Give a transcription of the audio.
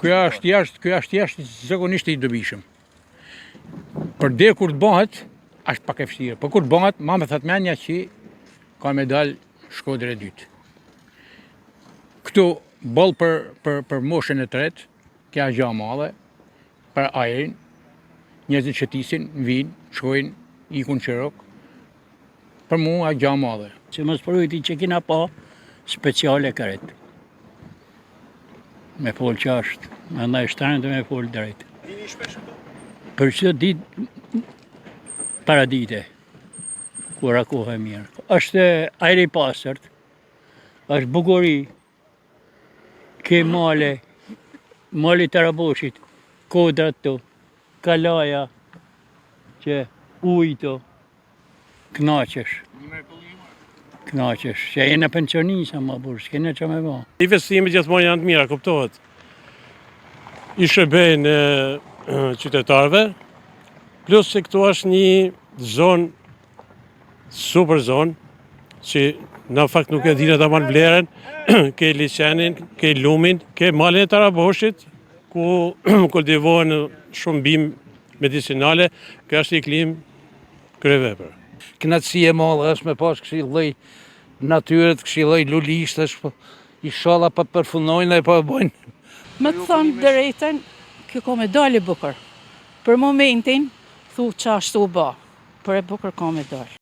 Kjo është jashtë zakonisht i dobishëm. Për dhe kur të bëhet, është pak e vështirë. Por kur të bëhet, ma me thot menja që ka me dalë Shkodër e dytë. Këtu boll për moshën e tretë, kja është gja madhe, për ajrin, njerëzit që tisin, vinë, shkojnë, ikun qërok. Për mu është gja madhe. Që mos përujti që kina pa speciale kërët. Me fol qashtë, ndaj shtanë të me fol drejt. Vini shpesh këtu? Për që ditë para dite, kur akohe mirë. Është ajri pasërt, është bukuri, ke male të raboshit, kodrat të, kalaja, që ujto, knaqesh. Knaqesh, që e në pensionisa ma burë, s'kene që me ba. Investimet gjithmonë janë të mira, kuptohet. I shërbejnë qytetarëve, plus se këtu është një zonë, super zonë, që në fakt nuk e dina ta marrë vlerën, ke liçenin, ke lumin, ke malin e Taraboshit, ku kultivohen shumë bimë medicinale, kjo është i klim kryevepër. Kënaqësi e madhe është me pas kësi lloj natyrët, kësi lloj lulishtash, inshallah pa përfundojnë dhe pa bëjnë. Me të thonë drejtën, kjo ka me dalë bukur. Për momentin, thu që ashtu ba, për e bukur ka me dalë.